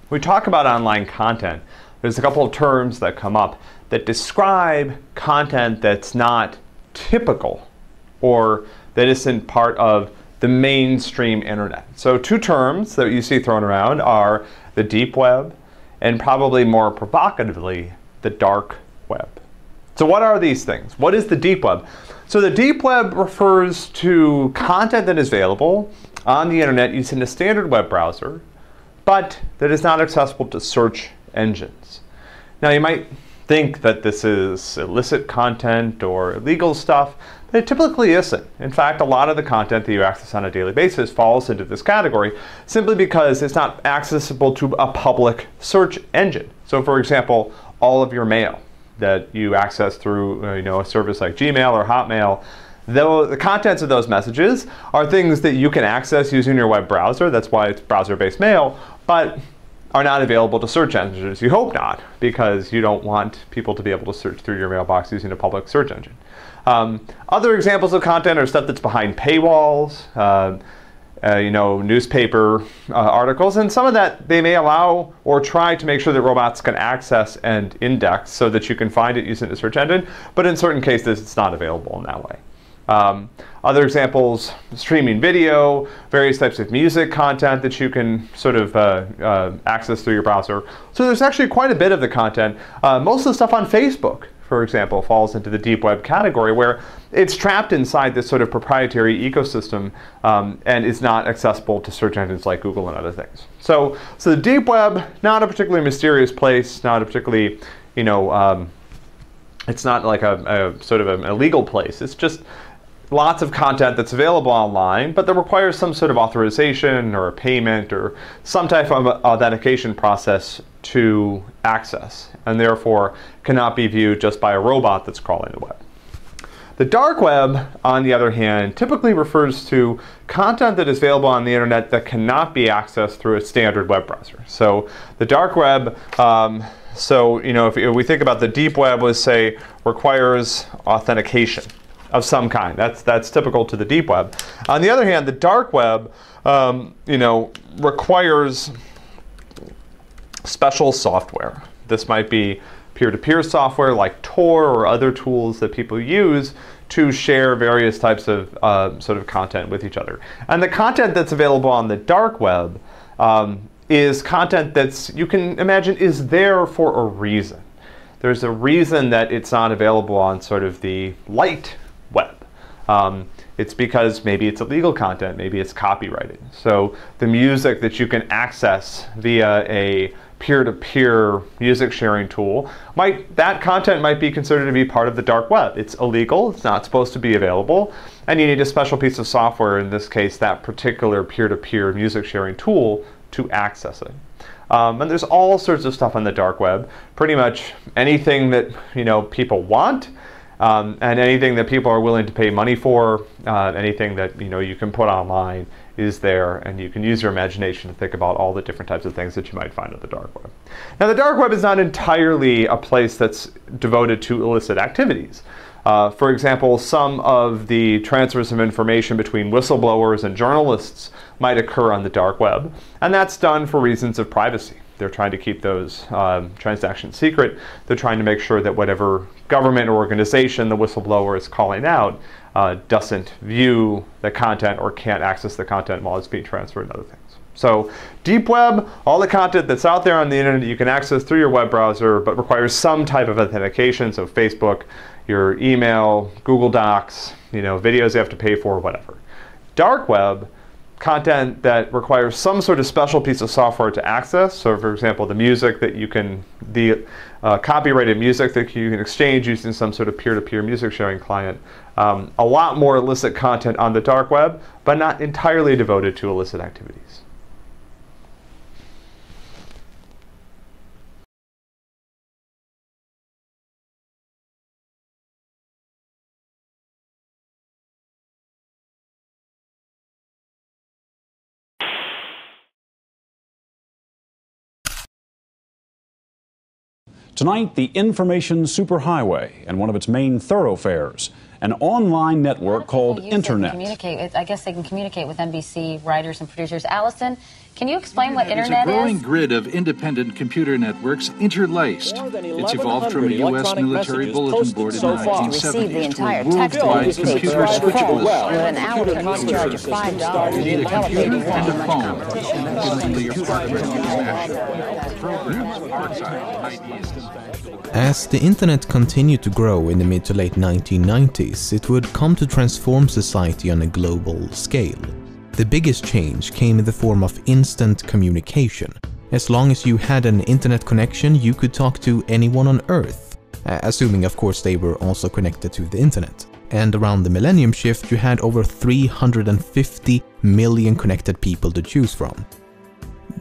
we talk about online content, there's a couple of terms that come up that describe content that's not typical or that isn't part of the mainstream internet. So two terms that you see thrown around are the deep web and probably more provocatively, the dark web. So what are these things? What is the deep web? So the deep web refers to content that is available on the internet using a standard web browser, but that is not accessible to search engines. Now you might think that this is illicit content or illegal stuff, but it typically isn't. In fact, a lot of the content that you access on a daily basis falls into this category simply because it's not accessible to a public search engine. So for example, all of your mail that you access through a service like Gmail or Hotmail, though the contents of those messages are things that you can access using your web browser, that's why it's browser-based mail, but are not available to search engines. You hope not, because you don't want people to be able to search through your mailbox using a public search engine. Other examples of content are stuff that's behind paywalls, newspaper articles, and some of that they may allow or try to make sure that robots can access and index so that you can find it using the search engine, but in certain cases it's not available in that way. Other examples, streaming video, various types of music content that you can sort of access through your browser. So there's actually quite a bit of the content. Most of the stuff on Facebook, for example, falls into the deep web category where it's trapped inside this sort of proprietary ecosystem and is not accessible to search engines like Google and other things. So the deep web, not a particularly mysterious place, not a particularly, it's not like a sort of an illegal place. It's just lots of content that's available online, but that requires some sort of authorization or a payment or some type of authentication process to access, and therefore cannot be viewed just by a robot that's crawling the web. The dark web, on the other hand, typically refers to content that is available on the internet that cannot be accessed through a standard web browser. So the dark web, if we think about the deep web, let's say, requires authentication of some kind. That's typical to the deep web. On the other hand, the dark web, requires special software. This might be peer-to-peer software like Tor or other tools that people use to share various types of sort of content with each other. And the content that's available on the dark web is content that's, you can imagine, is there for a reason. There's a reason that it's not available on sort of the light web. It's because maybe it's illegal content, maybe it's copyrighted. So the music that you can access via a peer-to-peer music sharing tool, that content might be considered to be part of the dark web. It's illegal, it's not supposed to be available, and you need a special piece of software, in this case that particular peer-to-peer music sharing tool, to access it. And there's all sorts of stuff on the dark web, pretty much anything that people want, and anything that people are willing to pay money for, anything that you can put online is there, and you can use your imagination to think about all the different types of things that you might find on the dark web. Now the dark web is not entirely a place that's devoted to illicit activities. For example, some of the transfers of information between whistleblowers and journalists might occur on the dark web, and that's done for reasons of privacy. They're trying to keep those transactions secret. They're trying to make sure that whatever government or organization the whistleblower is calling out doesn't view the content or can't access the content while it's being transferred and other things. So deep web, all the content that's out there on the internet you can access through your web browser, but requires some type of authentication. So Facebook, your email, Google Docs, videos you have to pay for, whatever. Dark web, content that requires some sort of special piece of software to access. So for example, the music that you can, copyrighted music that you can exchange using some sort of peer-to-peer music sharing client. A lot more illicit content on the dark web, but not entirely devoted to illicit activities. Tonight, the information superhighway and one of its main thoroughfares an online network called Internet. I guess they can communicate with NBC writers and producers. Allison, can you explain what Internet is? It's a growing grid of independent computer networks interlaced. It's evolved from a U.S. military bulletin board in the 1970s to a worldwide computer switchable list. With an hour cost charge of $5. You need a computer and a phone. Ultimately, a part of it. Programs, archives, ideas. As the internet continued to grow in the mid to late 1990s, it would come to transform society on a global scale. The biggest change came in the form of instant communication. As long as you had an internet connection, you could talk to anyone on Earth, assuming of course they were also connected to the internet. And around the millennium shift, you had over 350 million connected people to choose from.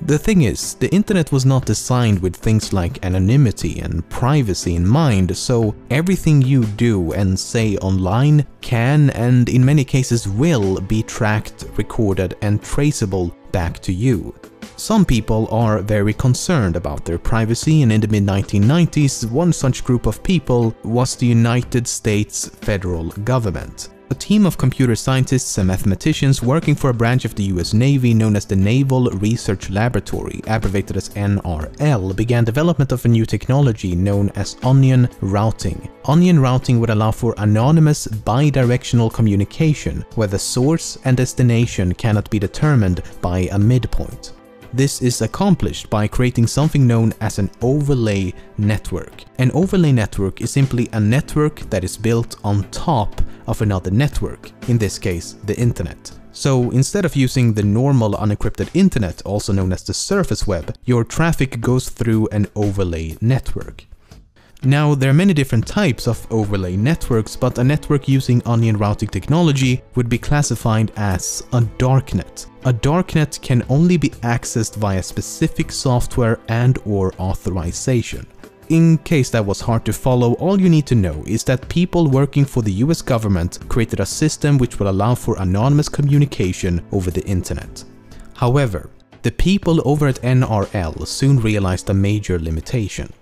The thing is, the internet was not designed with things like anonymity and privacy in mind, so everything you do and say online can, and in many cases will, be tracked, recorded and traceable back to you. Some people are very concerned about their privacy, and in the mid-1990s, one such group of people was the United States federal government. A team of computer scientists and mathematicians working for a branch of the US Navy known as the Naval Research Laboratory, abbreviated as NRL, began development of a new technology known as onion routing. Onion routing would allow for anonymous bidirectional communication, where the source and destination cannot be determined by a midpoint. This is accomplished by creating something known as an overlay network. An overlay network is simply a network that is built on top of another network, in this case the internet. So instead of using the normal unencrypted internet, also known as the surface web, your traffic goes through an overlay network. Now, there are many different types of overlay networks, but a network using onion routing technology would be classified as a darknet. A darknet can only be accessed via specific software and/or authorization. In case that was hard to follow, all you need to know is that people working for the US government created a system which will allow for anonymous communication over the internet. However, the people over at NRL soon realized a major limitation.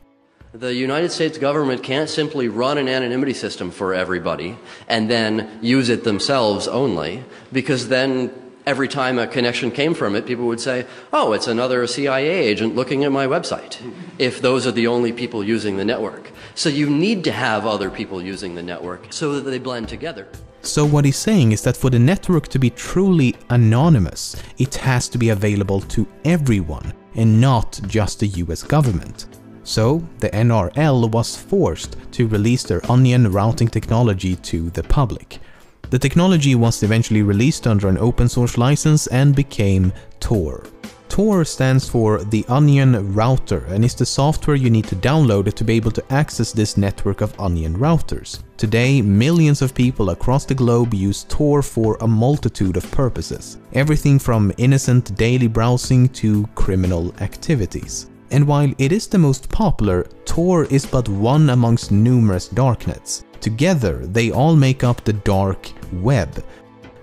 The United States government can't simply run an anonymity system for everybody and then use it themselves only, because then every time a connection came from it, people would say, oh, it's another CIA agent looking at my website, if those are the only people using the network. So you need to have other people using the network so that they blend together. So what he's saying is that for the network to be truly anonymous, it has to be available to everyone and not just the US government. So the NRL was forced to release their onion routing technology to the public. The technology was eventually released under an open source license and became Tor. Tor stands for the Onion Router and is the software you need to download to be able to access this network of onion routers. Today, millions of people across the globe use Tor for a multitude of purposes, everything from innocent daily browsing to criminal activities. And while it is the most popular, Tor is but one amongst numerous darknets. Together, they all make up the dark web.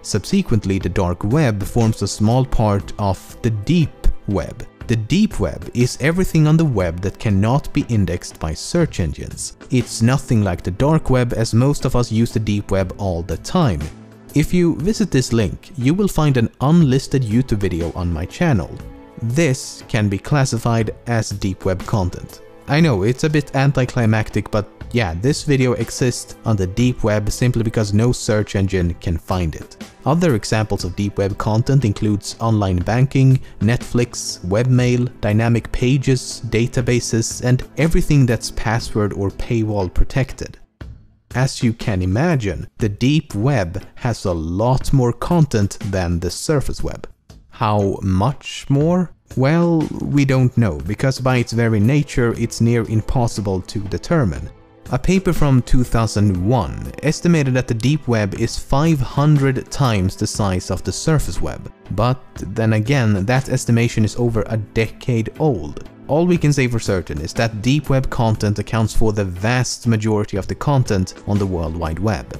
Subsequently, the dark web forms a small part of the deep web. The deep web is everything on the web that cannot be indexed by search engines. It's nothing like the dark web, as most of us use the deep web all the time. If you visit this link, you will find an unlisted YouTube video on my channel. This can be classified as deep web content. I know it's a bit anticlimactic, but yeah, this video exists on the deep web simply because no search engine can find it. Other examples of deep web content includes online banking, Netflix, webmail, dynamic pages, databases, and everything that's password or paywall protected. As you can imagine, the deep web has a lot more content than the surface web. How much more? Well, we don't know, because by its very nature it's near impossible to determine. A paper from 2001 estimated that the deep web is 500 times the size of the surface web. But then again, that estimation is over a decade old. All we can say for certain is that deep web content accounts for the vast majority of the content on the World Wide Web.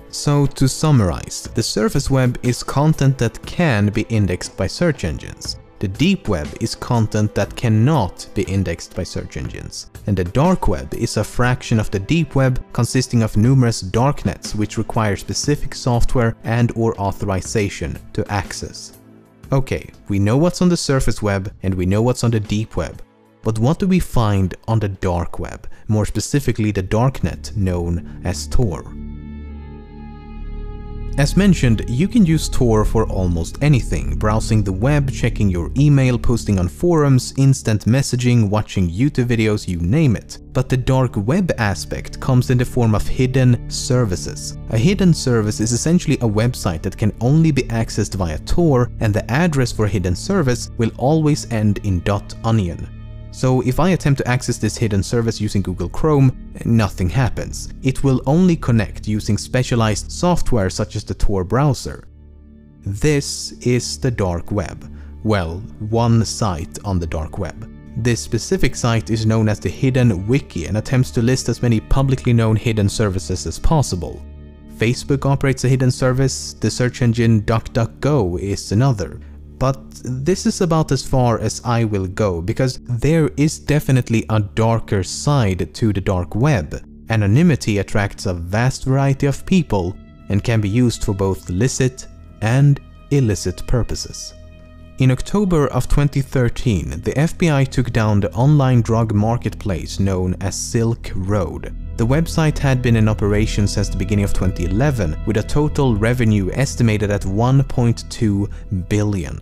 So to summarize, the surface web is content that can be indexed by search engines. The deep web is content that cannot be indexed by search engines. And the dark web is a fraction of the deep web, consisting of numerous darknets which require specific software and/or authorization to access. Okay, we know what's on the surface web and we know what's on the deep web. But what do we find on the dark web, more specifically the darknet known as Tor? As mentioned, you can use Tor for almost anything, browsing the web, checking your email, posting on forums, instant messaging, watching YouTube videos, you name it. But the dark web aspect comes in the form of hidden services. A hidden service is essentially a website that can only be accessed via Tor, and the address for a hidden service will always end in .onion. So if I attempt to access this hidden service using Google Chrome, nothing happens. It will only connect using specialized software such as the Tor browser. This is the dark web. Well, one site on the dark web. This specific site is known as the Hidden Wiki and attempts to list as many publicly known hidden services as possible. Facebook operates a hidden service, the search engine DuckDuckGo is another. But this is about as far as I will go, because there is definitely a darker side to the dark web. Anonymity attracts a vast variety of people and can be used for both licit and illicit purposes. In October of 2013, the FBI took down the online drug marketplace known as Silk Road. The website had been in operation since the beginning of 2011, with a total revenue estimated at $1.2 billion.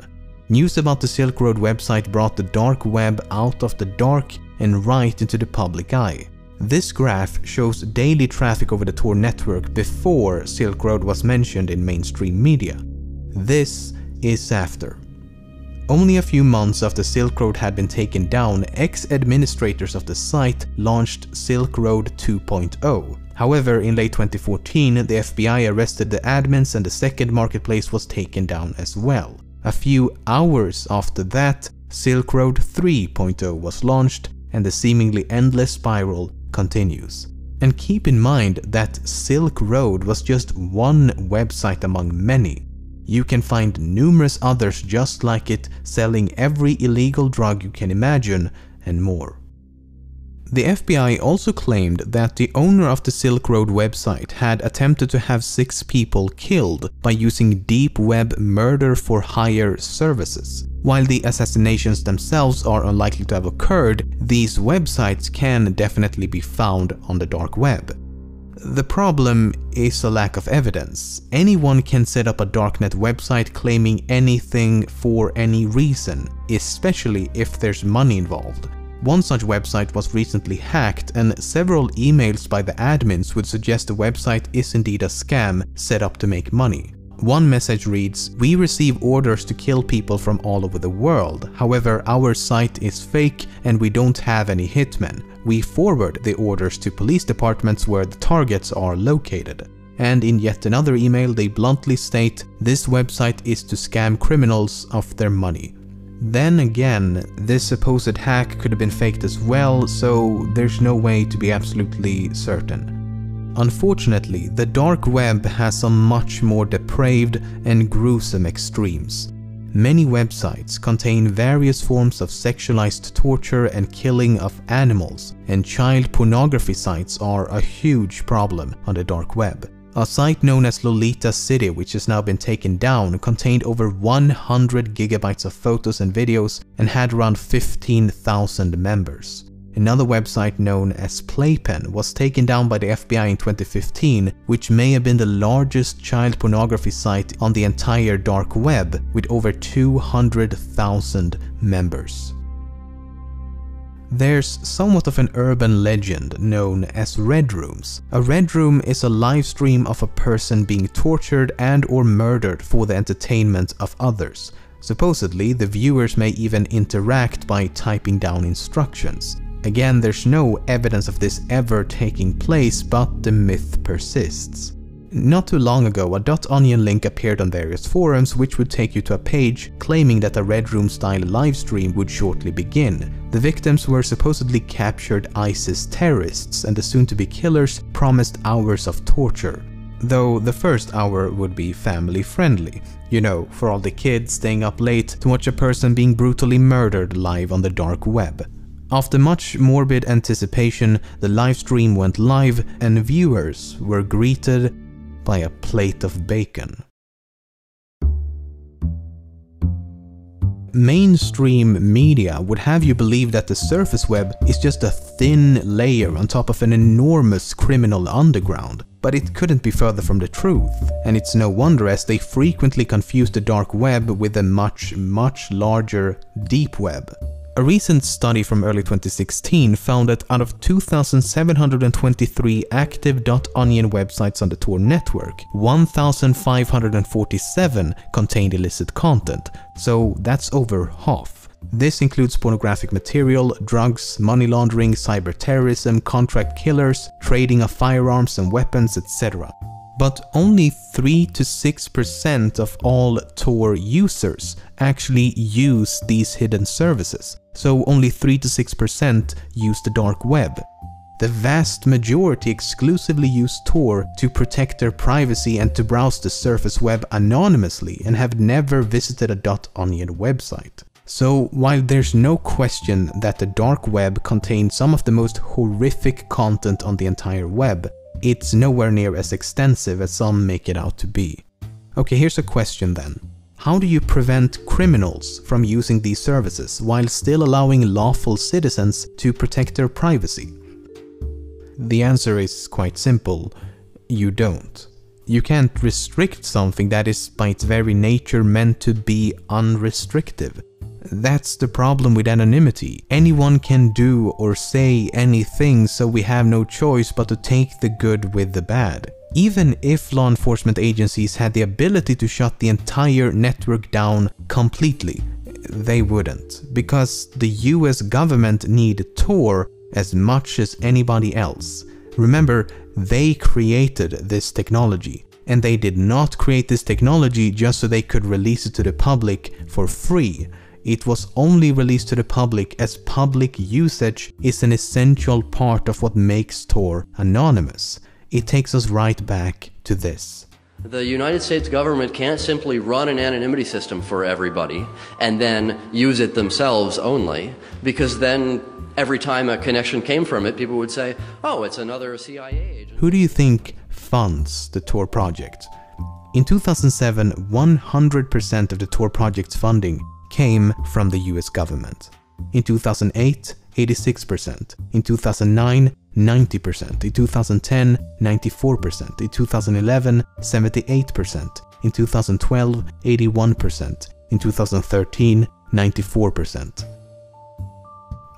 News about the Silk Road website brought the dark web out of the dark and right into the public eye. This graph shows daily traffic over the Tor network before Silk Road was mentioned in mainstream media. This is after. Only a few months after Silk Road had been taken down, ex-administrators of the site launched Silk Road 2.0. However, in late 2014, the FBI arrested the admins and the second marketplace was taken down as well. A few hours after that, Silk Road 3.0 was launched and the seemingly endless spiral continues. And keep in mind that Silk Road was just one website among many. You can find numerous others just like it, selling every illegal drug you can imagine and more. The FBI also claimed that the owner of the Silk Road website had attempted to have 6 people killed by using deep web murder-for-hire services. While the assassinations themselves are unlikely to have occurred, these websites can definitely be found on the dark web. The problem is a lack of evidence. Anyone can set up a darknet website claiming anything for any reason, especially if there's money involved. One such website was recently hacked, and several emails by the admins would suggest the website is indeed a scam set up to make money. One message reads, "We receive orders to kill people from all over the world. However, our site is fake and we don't have any hitmen. We forward the orders to police departments where the targets are located." And in yet another email, they bluntly state, "This website is to scam criminals of their money." Then again, this supposed hack could have been faked as well, so there's no way to be absolutely certain. Unfortunately, the dark web has some much more depraved and gruesome extremes. Many websites contain various forms of sexualized torture and killing of animals, and child pornography sites are a huge problem on the dark web. A site known as Lolita City, which has now been taken down, contained over 100 gigabytes of photos and videos and had around 15,000 members. Another website known as Playpen was taken down by the FBI in 2015, which may have been the largest child pornography site on the entire dark web, with over 200,000 members. There's somewhat of an urban legend known as Red Rooms. A Red Room is a live stream of a person being tortured and or murdered for the entertainment of others. Supposedly, the viewers may even interact by typing down instructions. Again, there's no evidence of this ever taking place, but the myth persists. Not too long ago, a .onion link appeared on various forums which would take you to a page claiming that a Red Room style livestream would shortly begin. The victims were supposedly captured ISIS terrorists, and the soon-to-be killers promised hours of torture. Though the first hour would be family friendly. You know, for all the kids staying up late to watch a person being brutally murdered live on the dark web. After much morbid anticipation, the live stream went live and viewers were greeted by a plate of bacon. Mainstream media would have you believe that the surface web is just a thin layer on top of an enormous criminal underground, but it couldn't be further from the truth, and it's no wonder as they frequently confuse the dark web with the much larger deep web. A recent study from early 2016 found that out of 2,723 active .onion websites on the Tor network, 1,547 contained illicit content, so that's over half. This includes pornographic material, drugs, money laundering, cyber terrorism, contract killers, trading of firearms and weapons, etc. But only 3 to 6% of all Tor users actually use these hidden services. So only 3 to 6% use the dark web. The vast majority exclusively use Tor to protect their privacy and to browse the surface web anonymously and have never visited a .onion website. So while there's no question that the dark web contains some of the most horrific content on the entire web, it's nowhere near as extensive as some make it out to be. Okay, here's a question then. How do you prevent criminals from using these services while still allowing lawful citizens to protect their privacy? The answer is quite simple. You don't. You can't restrict something that is by its very nature meant to be unrestrictive. That's the problem with anonymity. Anyone can do or say anything, so we have no choice but to take the good with the bad. Even if law enforcement agencies had the ability to shut the entire network down completely, they wouldn't, because the US government need Tor as much as anybody else. Remember, they created this technology, and they did not create this technology just so they could release it to the public for free. It was only released to the public as public usage is an essential part of what makes Tor anonymous. It takes us right back to this. The United States government can't simply run an anonymity system for everybody and then use it themselves only, because then every time a connection came from it, people would say, oh, it's another CIA agent. Who do you think funds the Tor project? In 2007, 100% of the Tor project's funding came from the US government. In 2008, 86%. In 2009, 90%. In 2010, 94%. In 2011, 78%. In 2012, 81%. In 2013, 94%.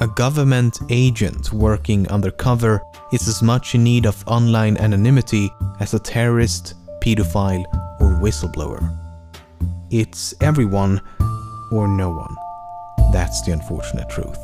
A government agent working undercover is as much in need of online anonymity as a terrorist, pedophile, or whistleblower. It's everyone or no one. That's the unfortunate truth.